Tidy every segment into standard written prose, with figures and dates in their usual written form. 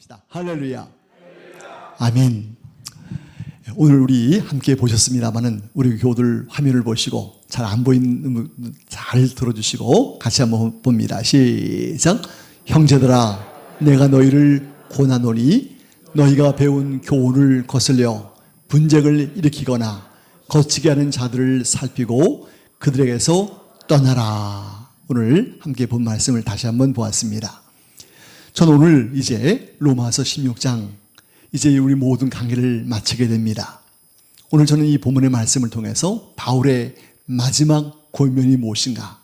합시다. 할렐루야. 아멘. 오늘 우리 함께 보셨습니다마는 우리 교우들 화면을 보시고 잘 안 보이는 잘 들어주시고 같이 한번 봅니다. 시작. 형제들아, 내가 너희를 권하노니 너희가 배운 교훈을 거슬려 분쟁을 일으키거나 거치게 하는 자들을 살피고 그들에게서 떠나라. 오늘 함께 본 말씀을 다시 한번 보았습니다. 저는 오늘 이제 로마서 16장 이제 우리 모든 강의를 마치게 됩니다. 오늘 저는 이 본문의 말씀을 통해서 바울의 마지막 권면이 무엇인가,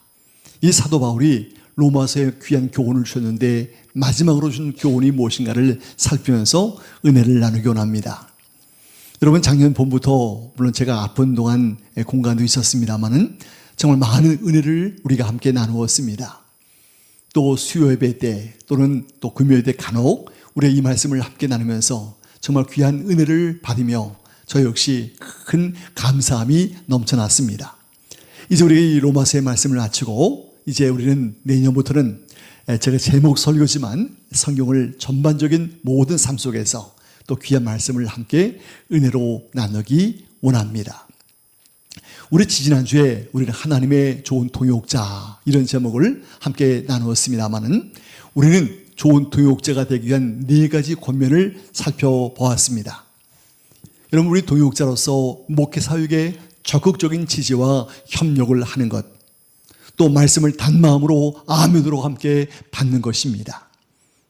이 사도 바울이 로마서에 귀한 교훈을 주셨는데 마지막으로 준 교훈이 무엇인가를 살피면서 은혜를 나누기 원합니다. 여러분, 작년 봄부터 물론 제가 아픈 동안 공간도 있었습니다만은 정말 많은 은혜를 우리가 함께 나누었습니다. 또 수요 예배 때 또는 또 금요 예배 때 간혹 우리가 이 말씀을 함께 나누면서 정말 귀한 은혜를 받으며 저 역시 큰 감사함이 넘쳐났습니다. 이제 우리가 이 로마서의 말씀을 마치고 이제 우리는 내년부터는 제가 제목 설교지만 성경을 전반적인 모든 삶 속에서 또 귀한 말씀을 함께 은혜로 나누기 원합니다. 우리 지지난주에 우리는 하나님의 좋은 동역자 이런 제목을 함께 나누었습니다마는 우리는 좋은 동역자가 되기 위한 4가지 권면을 살펴보았습니다. 여러분, 우리 동역자로서 목회 사역에 적극적인 지지와 협력을 하는 것, 또 말씀을 단마음으로 아멘으로 함께 받는 것입니다.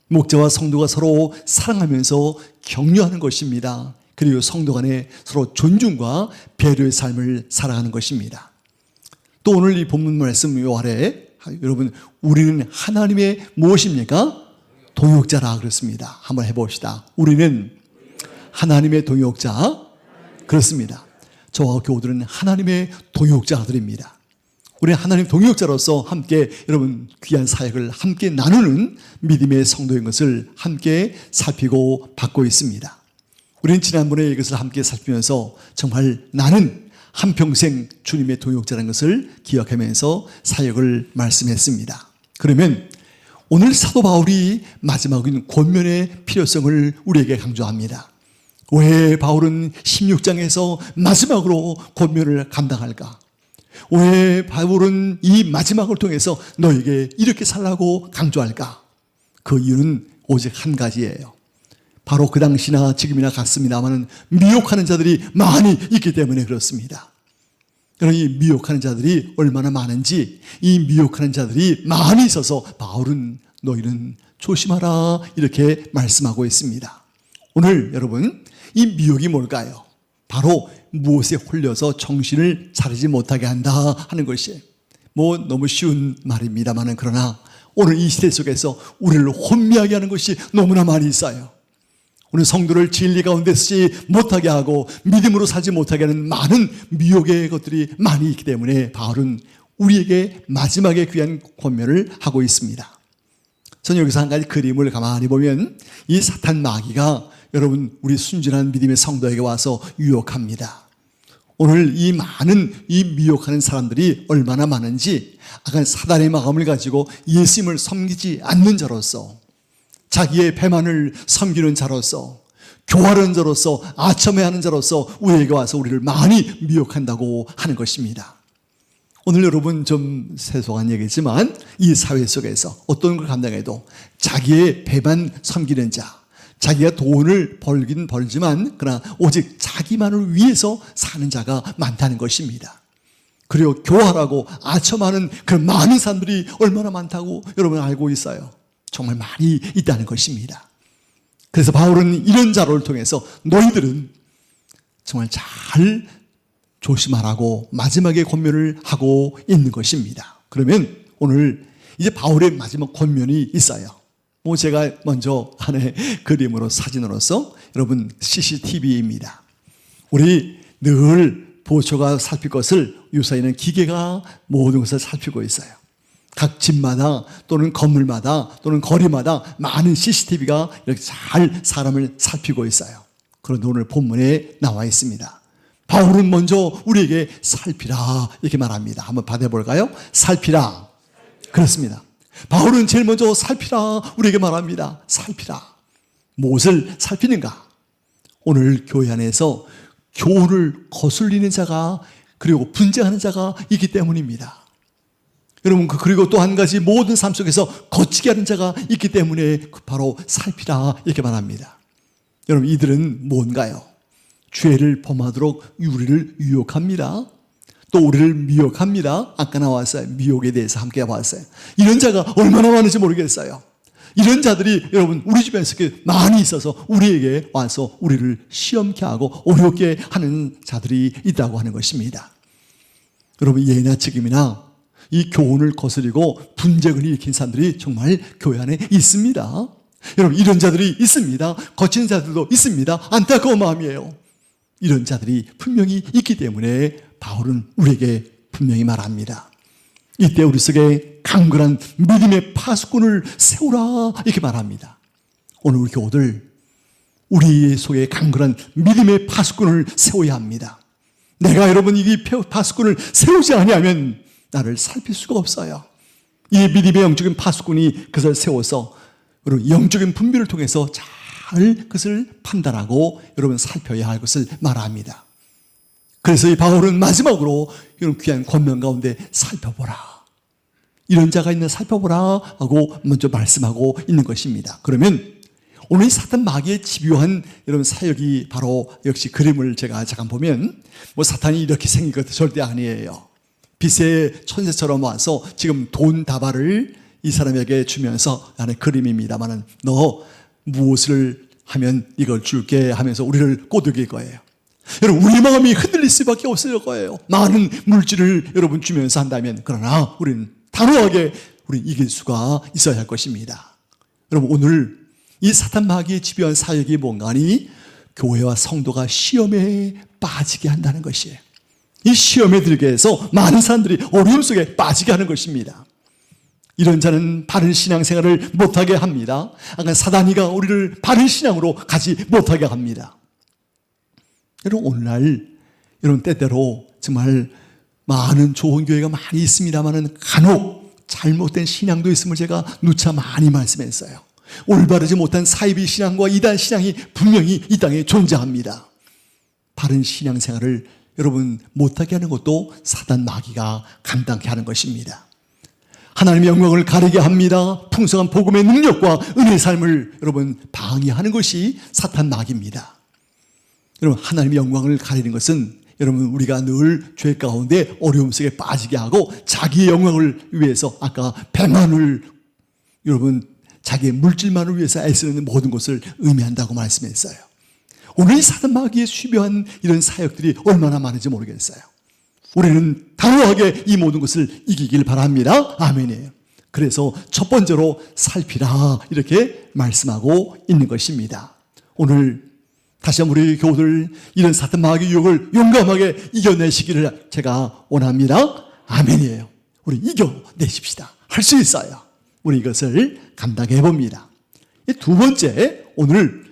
목자와 성도가 서로 사랑하면서 격려하는 것입니다. 그리고 성도 간에 서로 존중과 배려의 삶을 살아가는 것입니다. 또 오늘 이 본문 말씀 요 아래 여러분, 우리는 하나님의 무엇입니까? 동역자라 그랬습니다. 한번 해봅시다. 우리는 하나님의 동역자. 그렇습니다. 저와 교우들은 하나님의 동역자들입니다. 우리는 하나님 동역자로서 함께 여러분 귀한 사역을 함께 나누는 믿음의 성도인 것을 함께 살피고 받고 있습니다. 우리는 지난번에 이것을 함께 살피면서 정말 나는 한평생 주님의 동역자라는 것을 기억하면서 사역을 말씀했습니다. 그러면 오늘 사도 바울이 마지막인 권면의 필요성을 우리에게 강조합니다. 왜 바울은 16장에서 마지막으로 권면을 감당할까? 왜 바울은 이 마지막을 통해서 너에게 이렇게 살라고 강조할까? 그 이유는 오직 한 가지예요. 바로 그 당시나 지금이나 같습니다만 미혹하는 자들이 많이 있기 때문에 그렇습니다. 그러니 이 미혹하는 자들이 얼마나 많은지, 이 미혹하는 자들이 많이 있어서 바울은 너희는 조심하라 이렇게 말씀하고 있습니다. 오늘 여러분, 이 미혹이 뭘까요? 바로 무엇에 홀려서 정신을 차리지 못하게 한다 하는 것이 너무 쉬운 말입니다만 그러나 오늘 이 시대 속에서 우리를 혼미하게 하는 것이 너무나 많이 있어요. 오늘 성도를 진리 가운데 쓰지 못하게 하고 믿음으로 살지 못하게 하는 많은 미혹의 것들이 많이 있기 때문에 바울은 우리에게 마지막에 귀한 권면을 하고 있습니다. 저는 여기서 한 가지 그림을 가만히 보면 이 사탄 마귀가 여러분 우리 순진한 믿음의 성도에게 와서 유혹합니다. 오늘 이 많은 이 미혹하는 사람들이 얼마나 많은지 약간 사단의 마음을 가지고 예수님을 섬기지 않는 자로서, 자기의 배만을 섬기는 자로서, 교활한 자로서, 아첨해하는 자로서 우리에게 와서 우리를 많이 미혹한다고 하는 것입니다. 오늘 여러분 좀 세속한 얘기지만 이 사회 속에서 어떤 걸 감당해도 자기의 배만 섬기는 자, 자기가 돈을 벌긴 벌지만 그러나 오직 자기만을 위해서 사는 자가 많다는 것입니다. 그리고 교활하고 아첨하는 그런 많은 사람들이 얼마나 많다고 여러분 알고 있어요. 정말 많이 있다는 것입니다. 그래서 바울은 이런 자로를 통해서 너희들은 정말 잘 조심하라고 마지막에 권면을 하고 있는 것입니다. 그러면 오늘 이제 바울의 마지막 권면이 있어요. 제가 먼저 하나의 그림으로 사진으로서 여러분 CCTV입니다. 우리 늘 보초가 살필 것을 유사에는 기계가 모든 것을 살피고 있어요. 각 집마다 또는 건물마다 또는 거리마다 많은 CCTV가 이렇게 잘 사람을 살피고 있어요. 그런데 오늘 본문에 나와 있습니다. 바울은 먼저 우리에게 살피라 이렇게 말합니다. 한번 받아볼까요? 살피라. 그렇습니다. 바울은 제일 먼저 살피라 우리에게 말합니다. 살피라. 무엇을 살피는가? 오늘 교회 안에서 교훈을 거슬리는 자가 그리고 분쟁하는 자가 있기 때문입니다. 여러분, 그리고 또 한 가지 모든 삶 속에서 거치게 하는 자가 있기 때문에 바로 살피라 이렇게 말합니다. 여러분, 이들은 뭔가요? 죄를 범하도록 우리를 유혹합니다. 또 우리를 미혹합니다. 아까 나왔어요. 미혹에 대해서 함께 봤어요. 이런 자가 얼마나 많은지 모르겠어요. 이런 자들이 여러분 우리 주변에서 많이 있어서 우리에게 와서 우리를 시험케 하고 어렵게 하는 자들이 있다고 하는 것입니다. 여러분, 예나 지금이나 이 교훈을 거스리고 분쟁을 일으킨 사람들이 정말 교회 안에 있습니다. 여러분, 이런 자들이 있습니다. 거친 자들도 있습니다. 안타까운 마음이에요. 이런 자들이 분명히 있기 때문에 바울은 우리에게 분명히 말합니다. 이때 우리 속에 강건한 믿음의 파수꾼을 세우라 이렇게 말합니다. 오늘 우리 교우들, 우리 속에 강건한 믿음의 파수꾼을 세워야 합니다. 내가 여러분 이 파수꾼을 세우지 않으면 나를 살필 수가 없어요. 이 믿음의 영적인 파수꾼이 그것을 세워서 여러분 영적인 분별을 통해서 잘 그것을 판단하고 여러분 살펴야 할 것을 말합니다. 그래서 이 바울은 마지막으로 이런 귀한 권면 가운데 살펴보라, 이런 자가 있나 살펴보라 하고 먼저 말씀하고 있는 것입니다. 그러면 오늘 이 사탄 마귀의 집요한 이런 사역이 바로 역시 그림을 제가 잠깐 보면 사탄이 이렇게 생긴 것 절대 아니에요. 빛의 천사처럼 와서 지금 돈 다발을 이 사람에게 주면서 나는 그림입니다만은 너 무엇을 하면 이걸 줄게 하면서 우리를 꼬드길 거예요. 여러분, 우리 마음이 흔들릴 수밖에 없을 거예요. 많은 물질을 여러분 주면서 한다면. 그러나 우리는 단호하게 우리 이길 수가 있어야 할 것입니다. 여러분, 오늘 이 사탄 마귀의 집요한 사역이 뭔가 하니 교회와 성도가 시험에 빠지게 한다는 것이에요. 이 시험에 들게 해서 많은 사람들이 어려움 속에 빠지게 하는 것입니다. 이런 자는 바른 신앙생활을 못하게 합니다. 아까 사단이가 우리를 바른 신앙으로 가지 못하게 합니다. 여러분, 오늘날 이런 때때로 정말 많은 좋은 교회가 많이 있습니다만 간혹 잘못된 신앙도 있음을 제가 누차 많이 말씀했어요. 올바르지 못한 사이비 신앙과 이단 신앙이 분명히 이 땅에 존재합니다. 바른 신앙생활을 여러분 못하게 하는 것도 사단 마귀가 감당케 하는 것입니다. 하나님의 영광을 가리게 합니다. 풍성한 복음의 능력과 은혜의 삶을 여러분 방해하는 것이 사탄 마귀입니다. 여러분, 하나님의 영광을 가리는 것은 여러분 우리가 늘 죄 가운데 어려움 속에 빠지게 하고 자기의 영광을 위해서 아까 배만을 여러분 자기의 물질만을 위해서 애쓰는 모든 것을 의미한다고 말씀했어요. 오늘 이 사단 마귀의 수비한 이런 사역들이 얼마나 많은지 모르겠어요. 우리는 단호하게 이 모든 것을 이기길 바랍니다. 아멘이에요. 그래서 첫 번째로 살피라 이렇게 말씀하고 있는 것입니다. 오늘 다시 한번 우리 교우들 이런 사탄 마귀의 유혹을 용감하게 이겨내시기를 제가 원합니다. 아멘이에요. 우리 이겨내십시다. 할 수 있어요. 우리 이것을 감당해 봅니다. 두 번째, 오늘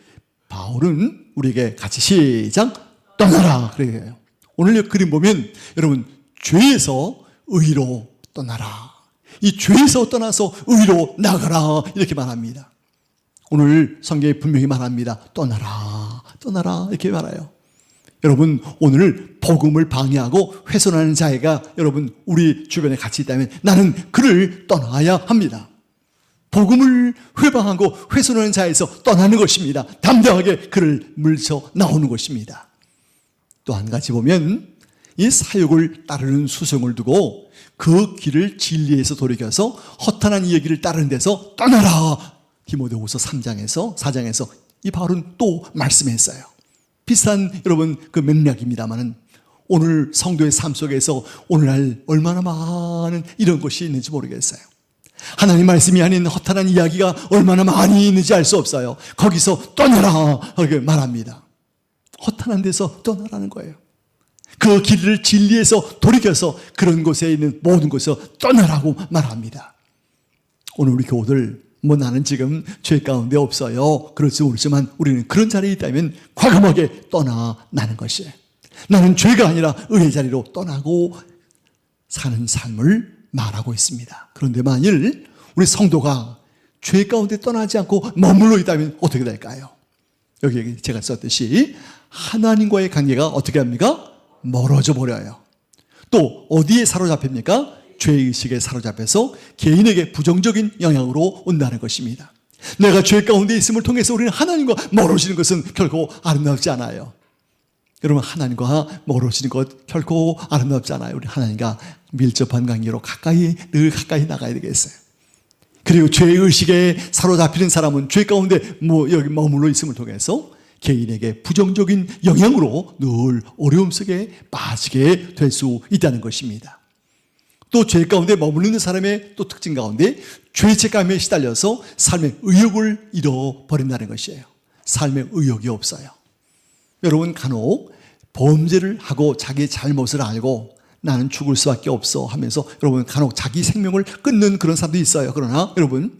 바울은 우리에게 같이 시작 떠나라 그래요. 오늘 이 그림 보면 여러분 죄에서 의로 떠나라. 이 죄에서 떠나서 의로 나가라 이렇게 말합니다. 오늘 성경에 분명히 말합니다. 떠나라, 떠나라 이렇게 말해요. 여러분, 오늘 복음을 방해하고 훼손하는 자가 여러분 우리 주변에 같이 있다면 나는 그를 떠나야 합니다. 복음을 회방하고 훼손하는 자에서 떠나는 것입니다. 담대하게 그를 물쳐 나오는 것입니다. 또 한 가지 보면 이 사역을 따르는 수성을 두고 그 길을 진리에서 돌이켜서 허탄한 이야기를 따르는 데서 떠나라. 디모데후서 4장에서 이 바울은 또 말씀했어요. 비슷한 여러분 그 맥락입니다만은 오늘 성도의 삶 속에서 오늘날 얼마나 많은 이런 것이 있는지 모르겠어요. 하나님 말씀이 아닌 허탄한 이야기가 얼마나 많이 있는지 알 수 없어요. 거기서 떠나라 이렇게 말합니다. 허탄한 데서 떠나라는 거예요. 그 길을 진리에서 돌이켜서 그런 곳에 있는 모든 곳에서 떠나라고 말합니다. 오늘 우리 교우들 나는 지금 죄 가운데 없어요. 그럴지 모르지만 우리는 그런 자리에 있다면 과감하게 떠나는 것이에요. 나는 죄가 아니라 의의 자리로 떠나고 사는 삶을 말하고 있습니다. 그런데 만일 우리 성도가 죄 가운데 떠나지 않고 머물러 있다면 어떻게 될까요? 여기 제가 썼듯이 하나님과의 관계가 어떻게 합니까? 멀어져 버려요. 또 어디에 사로잡힙니까? 죄의식에 사로잡혀서 개인에게 부정적인 영향으로 온다는 것입니다. 내가 죄 가운데 있음을 통해서 우리는 하나님과 멀어지는 것은 결코 아름답지 않아요. 여러분, 하나님과 멀어지는 것 결코 아름답지 않아요. 우리 하나님과 밀접한 관계로 늘 가까이 나가야 되겠어요. 그리고 죄의식에 사로잡히는 사람은 죄 가운데 여기 머물러 있음을 통해서 개인에게 부정적인 영향으로 늘 어려움 속에 빠지게 될 수 있다는 것입니다. 또 죄 가운데 머무르는 사람의 또 특징 가운데 죄책감에 시달려서 삶의 의욕을 잃어버린다는 것이에요. 삶의 의욕이 없어요. 여러분, 간혹 범죄를 하고 자기의 잘못을 알고 나는 죽을 수밖에 없어 하면서 여러분 간혹 자기 생명을 끊는 그런 사람도 있어요. 그러나 여러분,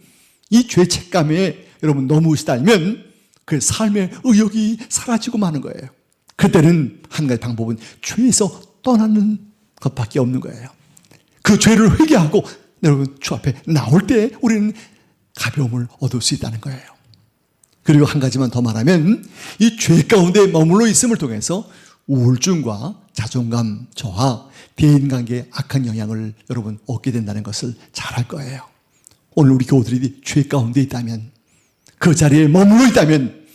이 죄책감에 여러분 너무 시달리면 그 삶의 의욕이 사라지고 마는 거예요. 그때는 한 가지 방법은 죄에서 떠나는 것밖에 없는 거예요. 그 죄를 회개하고 여러분 주 앞에 나올 때 우리는 가벼움을 얻을 수 있다는 거예요. 그리고 한 가지만 더 말하면 이 죄 가운데 머물러 있음을 통해서 우울증과 자존감 저하, 대인관계에 악한 영향을 여러분 얻게 된다는 것을 잘 알 거예요. 오늘 우리 교우들이 죄 가운데 있다면, 그 자리에 머물러 있다면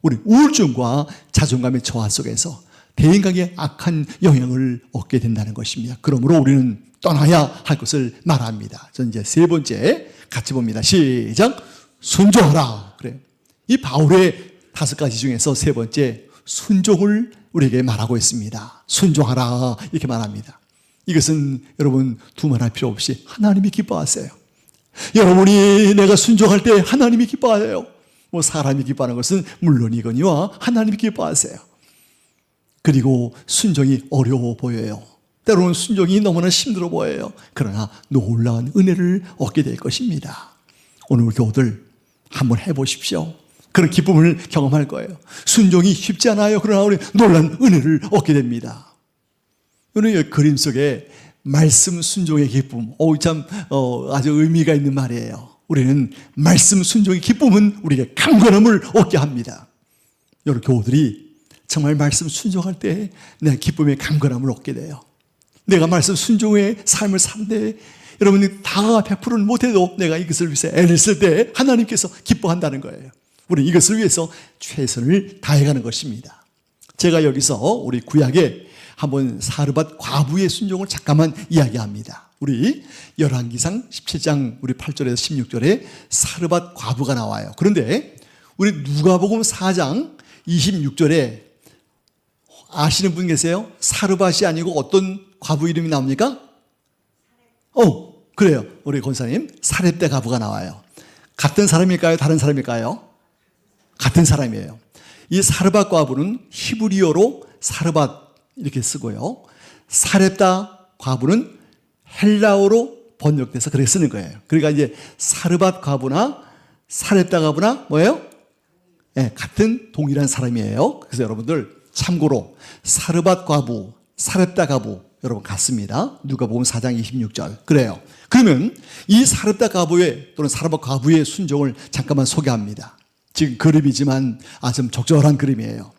우리 우울증과 자존감의 저하 속에서 대인관계에 악한 영향을 얻게 된다는 것입니다. 그러므로 우리는 떠나야 할 것을 말합니다. 전 이제 세 번째 같이 봅니다. 시작. 순종하라. 그래요. 이 바울의 5가지 중에서 세 번째 순종을 우리에게 말하고 있습니다. 순종하라 이렇게 말합니다. 이것은 여러분 두말할 필요 없이 하나님이 기뻐하세요. 여러분이 내가 순종할 때 하나님이 기뻐해요. 사람이 기뻐하는 것은 물론이거니와 하나님이 기뻐하세요. 그리고 순종이 어려워 보여요. 때로는 순종이 너무나 힘들어 보여요. 그러나 놀라운 은혜를 얻게 될 것입니다. 오늘 교우들 한번 해보십시오. 그런 기쁨을 경험할 거예요. 순종이 쉽지 않아요. 그러나 우리 놀라운 은혜를 얻게 됩니다. 오늘 그림 속에 말씀 순종의 기쁨, 아주 의미가 있는 말이에요. 우리는 말씀 순종의 기쁨은 우리에게 강건함을 얻게 합니다. 여러분 교우들이 정말 말씀 순종할 때 내 기쁨의 강건함을 얻게 돼요. 내가 말씀 순종의 삶을 사는데 여러분이 다 100%는 못해도 내가 이것을 위해서 애를 쓸 때 하나님께서 기뻐한다는 거예요. 우리 이것을 위해서 최선을 다해가는 것입니다. 제가 여기서 우리 구약에 한번 사르밧 과부의 순종을 잠깐만 이야기합니다. 우리 열왕기상 17장 우리 8절에서 16절에 사르밧 과부가 나와요. 그런데 우리 누가복음 4장 26절에 아시는 분 계세요? 사르밧이 아니고 어떤 과부 이름이 나옵니까? 그래요. 우리 권사님 사렙대 과부가 나와요. 같은 사람일까요? 다른 사람일까요? 같은 사람이에요. 이 사르밧 과부는 히브리어로 사르밧 이렇게 쓰고요. 사렙다 과부는 헬라어로 번역돼서 그렇게 쓰는 거예요. 그러니까 이제 사르밧 과부나 사렙다 과부나 뭐예요? 네, 같은 동일한 사람이에요. 그래서 여러분들 참고로 사르밧 과부, 사렙다 과부 여러분 같습니다. 누가복음 4장 26절. 그래요. 그러면 이 사렙다 과부의 또는 사르밧 과부의 순종을 잠깐만 소개합니다. 지금 그림이지만 좀 적절한 그림이에요.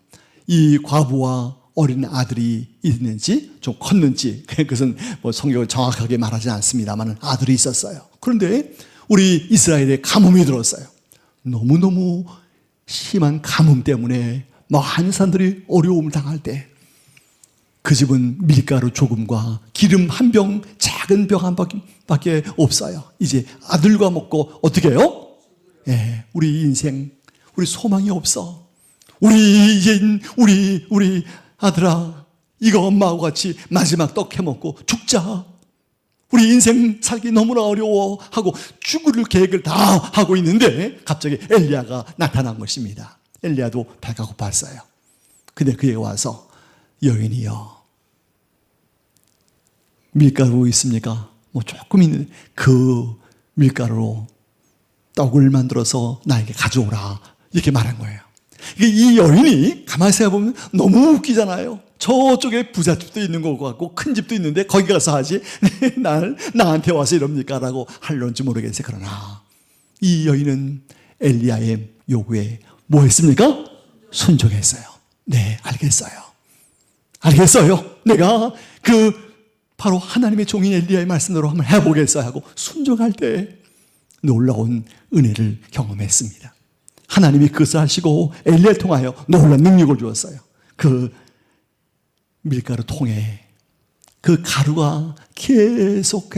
이 과부와 어린 아들이 있는지 좀 컸는지 그것은 성경을 정확하게 말하지 않습니다만 아들이 있었어요. 그런데 우리 이스라엘에 가뭄이 들었어요. 너무너무 심한 가뭄 때문에 많은 사람들이 어려움을 당할 때 그 집은 밀가루 조금과 기름 한 병, 작은 병 한 밖에 없어요. 이제 아들과 먹고 어떻게 해요? 우리 인생, 우리 소망이 없어. 우리 아들아, 이거 엄마하고 같이 마지막 떡 해먹고 죽자. 우리 인생 살기 너무나 어려워 하고 죽을 계획을 다 하고 있는데 갑자기 엘리야가 나타난 것입니다. 엘리야도 배가 고팠어요. 근데 그에 와서 여인이여, 밀가루 있습니까? 조금 있는데 그 밀가루로 떡을 만들어서 나에게 가져오라 이렇게 말한 거예요. 이 여인이 가만히 생각해보면 너무 웃기잖아요. 저쪽에 부잣집도 있는 것 같고 큰 집도 있는데 거기 가서 하지 나한테 와서 이럽니까? 라고 할런지 모르겠어요. 그러나 이 여인은 엘리야의 요구에 뭐 했습니까? 순종했어요. 네, 알겠어요. 알겠어요. 내가 바로 하나님의 종인 엘리야의 말씀대로 한번 해보겠어요 하고 순종할 때 놀라운 은혜를 경험했습니다. 하나님이 그것을 하시고 엘리야를 통하여 놀라운 능력을 주었어요. 그 밀가루 통에 그 가루가 계속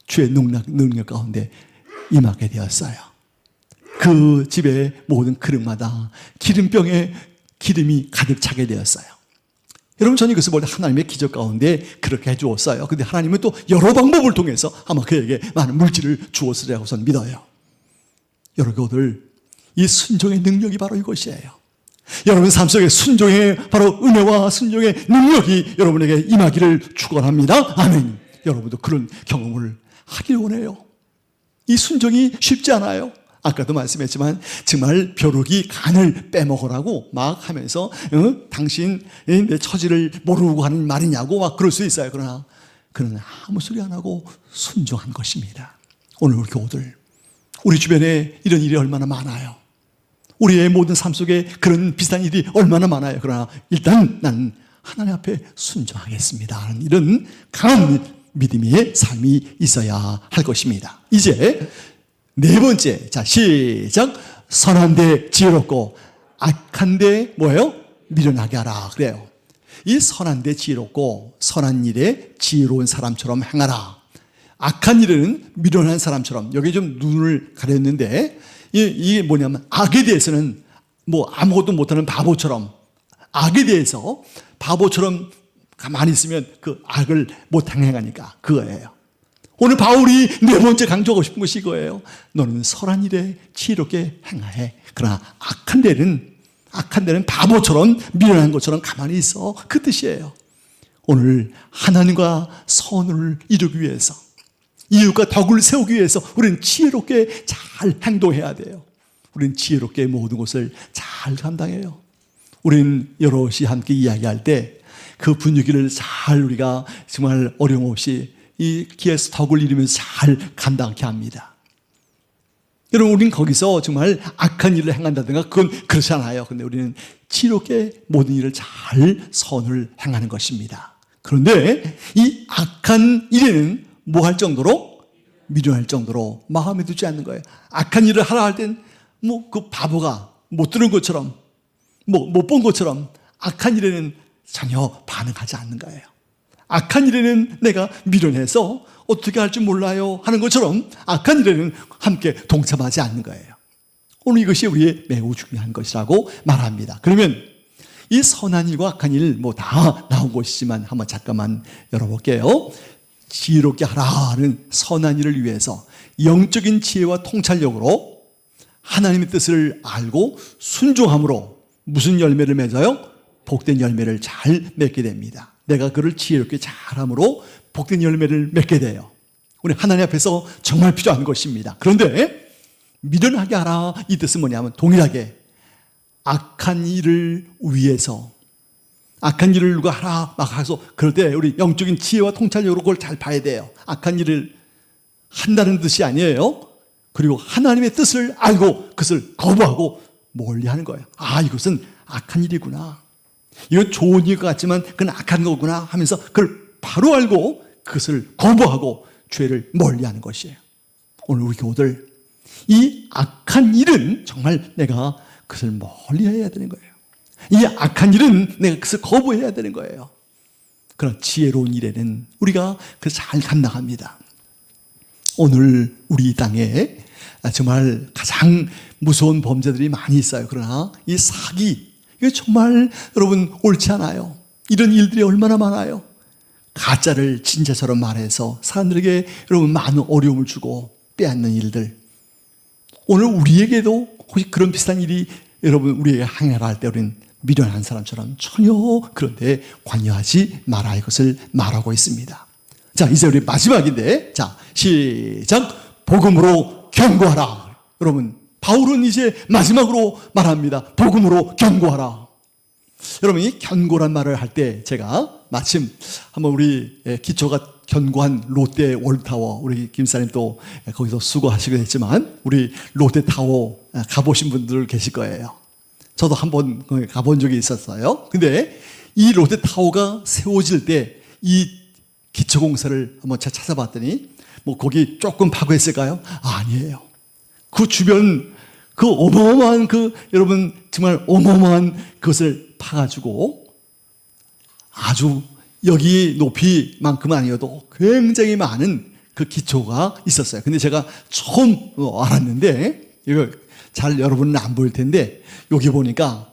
주의 능력 가운데 임하게 되었어요. 그 집의 모든 그릇마다 기름병에 기름이 가득 차게 되었어요. 여러분, 저는 이것을 볼 때 하나님의 기적 가운데 그렇게 해주었어요. 근데 하나님은 또 여러 방법을 통해서 아마 그에게 많은 물질을 주었으리라고 저는 믿어요. 여러분들, 이 순종의 능력이 바로 이것이에요. 여러분 삶 속에 순종의 바로 은혜와 순종의 능력이 여러분에게 임하기를 축원합니다. 아멘. 여러분도 그런 경험을 하길 원해요. 이 순종이 쉽지 않아요. 아까도 말씀했지만 정말 벼룩이 간을 빼먹으라고 막 하면서 당신 내 처지를 모르고 하는 말이냐고 막 그럴 수 있어요. 그러나 그는 아무 소리 안 하고 순종한 것입니다. 오늘 우리 교우들, 우리 주변에 이런 일이 얼마나 많아요. 우리의 모든 삶 속에 그런 비슷한 일이 얼마나 많아요. 그러나 일단 나는 하나님 앞에 순종하겠습니다 하는 이런 강한 믿음의 삶이 있어야 할 것입니다. 이제 네 번째, 자 시작. 선한데 지혜롭고 악한데 뭐예요? 미련하게 하라 그래요. 이 선한데 지혜롭고 선한 일에 지혜로운 사람처럼 행하라. 악한 일에는 미련한 사람처럼. 여기 좀 눈을 가렸는데 이게 뭐냐면 악에 대해서는 뭐 아무것도 못하는 바보처럼, 악에 대해서 바보처럼 가만히 있으면 그 악을 못 행하니까 그거예요. 오늘 바울이 네 번째 강조하고 싶은 것이 이거예요. 너는 선한 일에 지혜롭게 행하해. 그러나 악한 데는 바보처럼 미련한 것처럼 가만히 있어. 그 뜻이에요. 오늘 하나님과 선을 이루기 위해서, 이웃과 덕을 세우기 위해서 우리는 지혜롭게 잘 행동해야 돼요. 우리는 지혜롭게 모든 것을 잘 감당해요. 우리는 여럿이 함께 이야기할 때 그 분위기를 잘 우리가 정말 어려움 없이 이 기에서 덕을 이루면서 잘 감당하게 합니다. 여러분, 우리는 거기서 정말 악한 일을 행한다든가 그건 그렇지 않아요. 근데 우리는 지혜롭게 모든 일을 잘 선을 행하는 것입니다. 그런데 이 악한 일에는 뭐 할 정도로? 미련할 정도로 마음에 두지 않는 거예요. 악한 일을 하라 할 땐 뭐 그 바보가 못 들은 것처럼, 못 본 것처럼 악한 일에는 전혀 반응하지 않는 거예요. 악한 일에는 내가 미련해서 어떻게 할 줄 몰라요 하는 것처럼 악한 일에는 함께 동참하지 않는 거예요. 오늘 이것이 우리의 매우 중요한 것이라고 말합니다. 그러면 이 선한 일과 악한 일 뭐 다 나온 것이지만 한번 잠깐만 열어볼게요. 지혜롭게 하라는 선한 일을 위해서 영적인 지혜와 통찰력으로 하나님의 뜻을 알고 순종함으로 무슨 열매를 맺어요? 복된 열매를 잘 맺게 됩니다. 내가 그를 지혜롭게 잘함으로 복된 열매를 맺게 돼요. 우리 하나님 앞에서 정말 필요한 것입니다. 그런데 미련하게 하라, 이 뜻은 뭐냐면 동일하게 악한 일을 위해서, 악한 일을 누가 하라 막 해서 그럴 때 우리 영적인 지혜와 통찰력으로 그걸 잘 봐야 돼요. 악한 일을 한다는 뜻이 아니에요. 그리고 하나님의 뜻을 알고 그것을 거부하고 멀리하는 거예요. 아, 이것은 악한 일이구나, 이건 좋은 일 같지만 그건 악한 거구나 하면서 그걸 바로 알고 그것을 거부하고 죄를 멀리하는 것이에요. 오늘 우리 교우들, 이 악한 일은 정말 내가 그것을 멀리해야 되는 거예요. 이 악한 일은 내가 그것을 거부해야 되는 거예요. 그런 지혜로운 일에는 우리가 그걸 잘 감당합니다. 오늘 우리 땅에 정말 가장 무서운 범죄들이 많이 있어요. 그러나 이 사기, 이거 정말 여러분 옳지 않아요. 이런 일들이 얼마나 많아요. 가짜를 진짜처럼 말해서 사람들에게 여러분 많은 어려움을 주고 빼앗는 일들. 오늘 우리에게도 혹시 그런 비슷한 일이 여러분 우리에게 항해를 할 때 우리는 미련한 사람처럼 전혀 그런 데 관여하지 말아야 할 것을 말하고 있습니다. 자, 이제 우리 마지막인데, 자 시작. 복음으로 경고하라. 여러분, 바울은 이제 마지막으로 말합니다. 복음으로 경고하라. 여러분, 이 경고란 말을 할 때 제가 마침 한번 우리 기초가 견고한 롯데 월드타워, 우리 김사님 또 거기서 수고하시게 됐지만 우리 롯데타워 가보신 분들 계실 거예요. 저도 한번 가본 적이 있었어요. 근데 이 롯데타워가 세워질 때 이 기초공사를 한번 제가 찾아봤더니 뭐 거기 조금 파괴했을까요? 아니에요. 그 주변 그 어마어마한 여러분 정말 어마어마한 그것을 파가지고 아주 여기 높이만큼은 아니어도 굉장히 많은 그 기초가 있었어요. 근데 제가 처음 알았는데 이거 잘 여러분은 안 보일 텐데 여기 보니까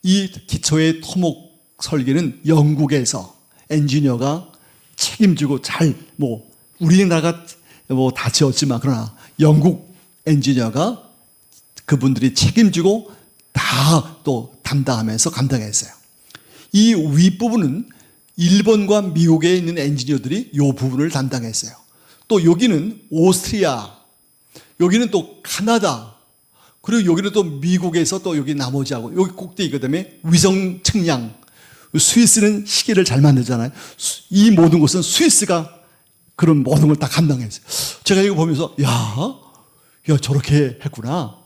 이 기초의 토목 설계는 영국에서 엔지니어가 책임지고 잘 뭐 우리나라가 뭐 다 지었지만 그러나 영국 엔지니어가 그분들이 책임지고 다 또 담당하면서 감당했어요. 이 윗부분은 일본과 미국에 있는 엔지니어들이 이 부분을 담당했어요. 또 여기는 오스트리아, 여기는 또 카나다, 그리고 여기는 또 미국에서 또 여기 나머지하고 여기 꼭대기 그다음에 위성 측량, 스위스는 시계를 잘 만들잖아요. 이 모든 것은 스위스가 그런 모든 걸 다 감당했어요. 제가 이거 보면서 야 저렇게 했구나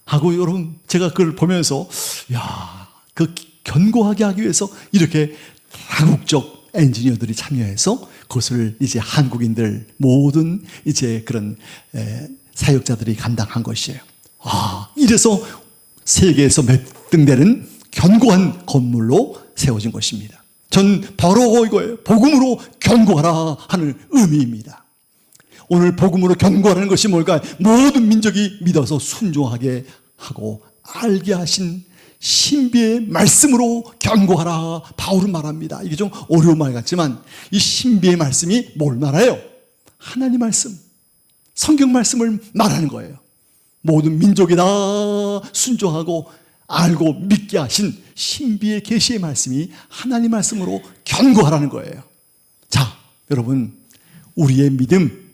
하고 여러분 제가 그걸 보면서 그 견고하게 하기 위해서 이렇게 다국적 엔지니어들이 참여해서 그것을 이제 한국인들 모든 이제 그런 사역자들이 감당한 것이에요. 이래서 세계에서 몇 등 되는 견고한 건물로 세워진 것입니다. 전 바로 이거예요. 복음으로 견고하라 하는 의미입니다. 오늘 복음으로 견고하라는 것이 뭘까요? 모든 민족이 믿어서 순종하게 하고 알게 하신 신비의 말씀으로 견고하라 바울은 말합니다. 이게 좀 어려운 말 같지만 이 신비의 말씀이 뭘 말해요? 하나님 말씀, 성경 말씀을 말하는 거예요. 모든 민족이 다 순종하고 알고 믿게 하신 신비의 계시의 말씀이 하나님 말씀으로 견고하라는 거예요. 자, 여러분, 우리의 믿음,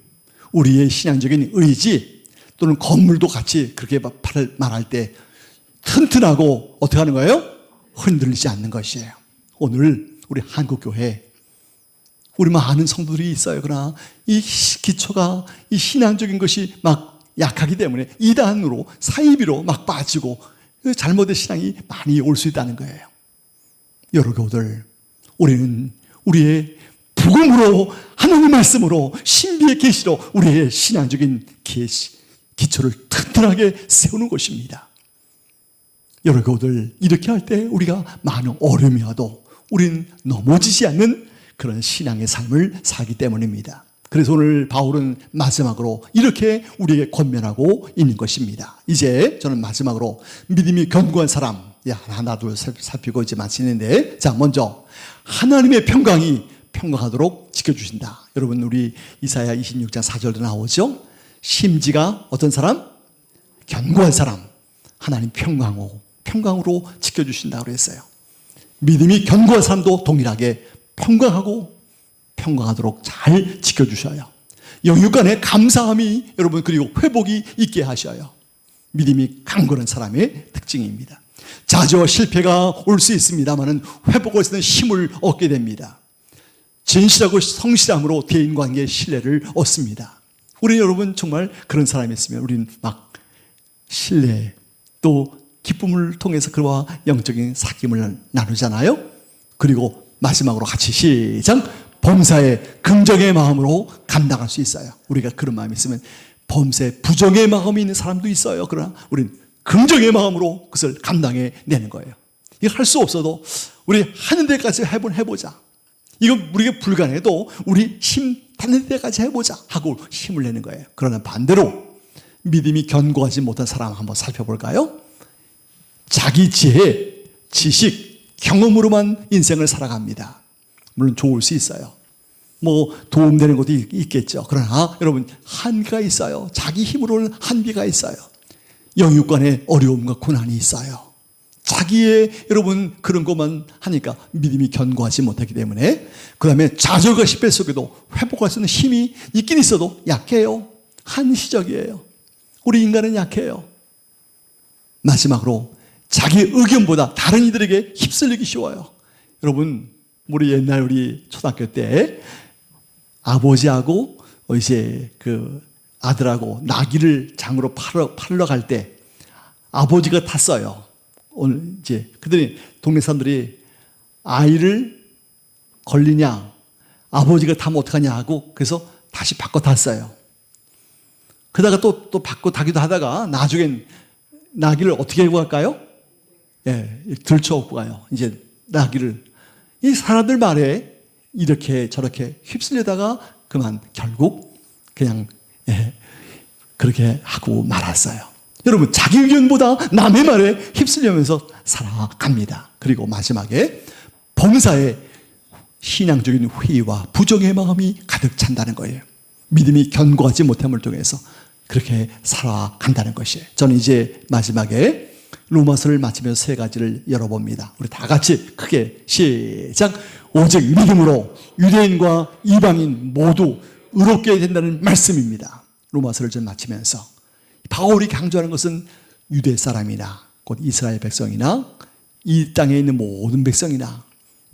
우리의 신앙적인 의지 또는 건물도 같이 그렇게 말할 때 튼튼하고 어떻게 하는 거예요? 흔들리지 않는 것이에요. 오늘 우리 한국교회 우리 많은 성도들이 있어요. 그러나 이 기초가 이 신앙적인 것이 막 약하기 때문에 이단으로 사이비로 막 빠지고 잘못된 신앙이 많이 올 수 있다는 거예요. 여러 교우들, 우리는 우리의 복음으로 하나님의 말씀으로 신비의 계시로 우리의 신앙적인 기초를 튼튼하게 세우는 것입니다. 여러 교우들, 이렇게 할 때 우리가 많은 어려움이 와도 우리는 넘어지지 않는 그런 신앙의 삶을 살기 때문입니다. 그래서 오늘 바울은 마지막으로 이렇게 우리에게 권면하고 있는 것입니다. 이제 저는 마지막으로 믿음이 견고한 사람, 하나 둘 살피고 이제 마치는데, 자, 먼저 하나님의 평강이 평강하도록 지켜주신다. 여러분, 우리 이사야 26장 4절도 나오죠. 심지가 어떤 사람? 견고한 사람. 하나님 평강으로 지켜주신다고 그랬어요. 믿음이 견고한 사람도 동일하게 평강하도록 잘 지켜주셔요. 영육간에 감사함이 여러분 그리고 회복이 있게 하셔요. 믿음이 강건한 사람의 특징입니다. 자저 실패가 올 수 있습니다만 회복할 수 있는 힘을 얻게 됩니다. 진실하고 성실함으로 대인관계의 신뢰를 얻습니다. 우리 여러분 정말 그런 사람이 있으면 우리는 막 신뢰 또 기쁨을 통해서 그와 영적인 사귐을 나누잖아요. 그리고 마지막으로 같이 시작. 범사에 긍정의 마음으로 감당할 수 있어요. 우리가 그런 마음이 있으면 범사에 부정의 마음이 있는 사람도 있어요. 그러나 우리는 긍정의 마음으로 그것을 감당해 내는 거예요. 이거 할 수 없어도 우리 하는 데까지 해보자. 이거 우리가 불가능해도 우리 힘 닿는 데까지 해보자 하고 힘을 내는 거예요. 그러나 반대로 믿음이 견고하지 못한 사람 한번 살펴볼까요? 자기 지혜, 지식, 경험으로만 인생을 살아갑니다. 물론 좋을 수 있어요. 뭐 도움되는 것도 있겠죠. 그러나 여러분 한계가 있어요. 자기 힘으로는 한계가 있어요. 영육간에 어려움과 고난이 있어요. 자기의 여러분 그런 것만 하니까 믿음이 견고하지 못하기 때문에 그 다음에 좌절과 실패 속에도 회복할 수 있는 힘이 있긴 있어도 약해요. 한시적이에요. 우리 인간은 약해요. 마지막으로 자기 의견보다 다른 이들에게 휩쓸리기 쉬워요. 여러분 우리 옛날 우리 초등학교 때 아버지하고 이제 그 아들하고 나귀를 장으로 팔러 갈 때 아버지가 탔어요. 오늘 이제 그들이 동네 사람들이 아이를 걸리냐, 아버지가 타면 어떡하냐 하고 그래서 다시 바꿔 탔어요. 그러다가 또 바꿔 타기도 하다가 나중엔 나귀를 어떻게 하고 갈까요? 예, 들쳐업고 가요. 이제 나귀를. 이 사람들 말에 이렇게 저렇게 휩쓸려다가 그만 결국 그냥 그렇게 하고 말았어요. 여러분, 자기 의견보다 남의 말에 휩쓸려면서 살아갑니다. 그리고 마지막에 범사에 신앙적인 회의와 부정의 마음이 가득 찬다는 거예요. 믿음이 견고하지 못함을 통해서 그렇게 살아간다는 것이에요. 저는 이제 마지막에 로마서를 마치면서 세 가지를 열어봅니다. 우리 다 같이 크게 시작. 오직 믿음으로 유대인과 이방인 모두 의롭게 된다는 말씀입니다. 로마서를 좀 마치면서 바울이 강조하는 것은 유대 사람이나 곧 이스라엘 백성이나 이 땅에 있는 모든 백성이나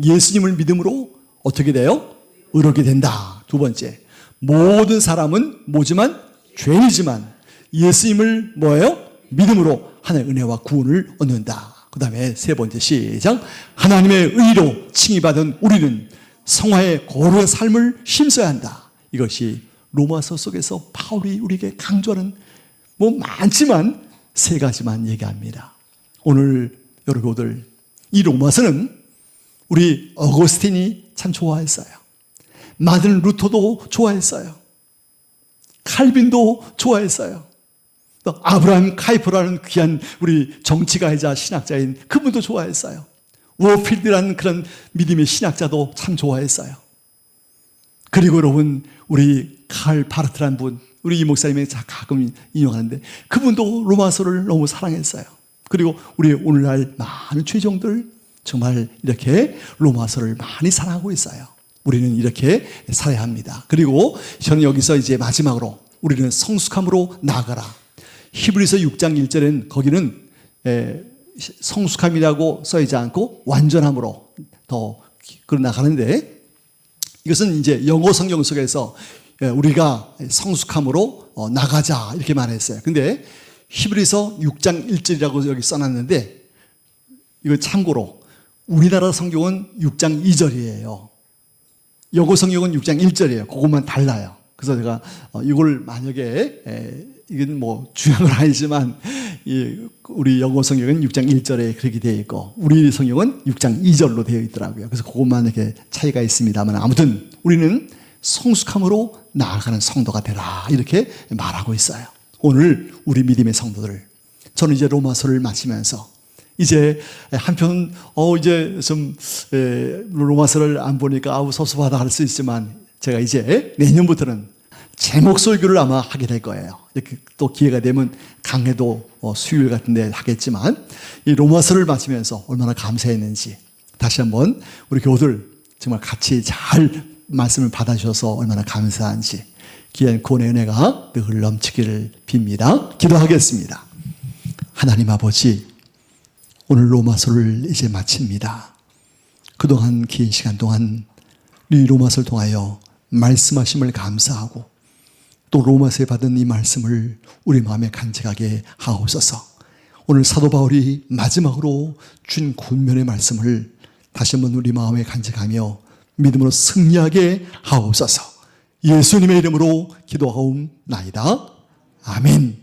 예수님을 믿음으로 어떻게 돼요? 의롭게 된다. 두 번째, 모든 사람은 뭐지만 죄인이지만 예수님을 뭐예요? 믿음으로 하나님의 은혜와 구원을 얻는다. 그 다음에 세 번째 시작. 하나님의 의로 칭의받은 우리는 성화의 거룩한 삶을 힘써야 한다. 이것이 로마서 속에서 바울이 우리에게 강조하는 뭐 많지만 세 가지만 얘기합니다. 오늘 여러분들 이 로마서는 우리 어거스틴이 참 좋아했어요. 마틴 루터도 좋아했어요. 칼빈도 좋아했어요. 또 아브라함 카이퍼라는 귀한 우리 정치가이자 신학자인 그분도 좋아했어요. 워필드라는 그런 믿음의 신학자도 참 좋아했어요. 그리고 여러분, 우리 칼 바르트라는 분, 우리 이 목사님이 가끔 인용하는데 그분도 로마서를 너무 사랑했어요. 그리고 우리 오늘날 많은 최종들 정말 이렇게 로마서를 많이 사랑하고 있어요. 우리는 이렇게 살아야 합니다. 그리고 저는 여기서 이제 마지막으로 우리는 성숙함으로 나아가라. 히브리서 6장 1절엔 거기는 성숙함이라고 써있지 않고 완전함으로 더 나가는데 이것은 이제 영어 성경 속에서 우리가 성숙함으로 나가자 이렇게 말했어요. 근데 히브리서 6장 1절이라고 여기 써놨는데 이거 참고로 우리나라 성경은 6장 2절이에요. 영어 성경은 6장 1절이에요. 그것만 달라요. 그래서 제가 이걸 만약에 이건 뭐 중요한 건 아니지만 우리 영어 성경은 6장 1절에 그렇게 되어 있고 우리 성경은 6장 2절로 되어 있더라고요. 그래서 그것만 이렇게 차이가 있습니다만 아무튼 우리는 성숙함으로 나아가는 성도가 되라 이렇게 말하고 있어요. 오늘 우리 믿음의 성도들, 저는 이제 로마서를 마치면서 이제 한편 이제 좀 로마서를 안 보니까 섭섭하다 할 수 있지만 제가 이제 내년부터는 제목 설교를 아마 하게 될 거예요. 이렇게 또 기회가 되면 강해도 수요일 같은 데 하겠지만 이 로마서를 마치면서 얼마나 감사했는지 다시 한번 우리 교우들 정말 같이 잘 말씀을 받아주셔서 얼마나 감사한지 귀한 구원의 은혜가 늘 넘치기를 빕니다. 기도하겠습니다. 하나님 아버지, 오늘 로마서를 이제 마칩니다. 그동안 긴 시간 동안 이 로마서를 통하여 말씀하심을 감사하고 또 로마서에 받은 이 말씀을 우리 마음에 간직하게 하옵소서. 오늘 사도 바울이 마지막으로 준 권면의 말씀을 다시 한번 우리 마음에 간직하며 믿음으로 승리하게 하옵소서. 예수님의 이름으로 기도하옵나이다. 아멘.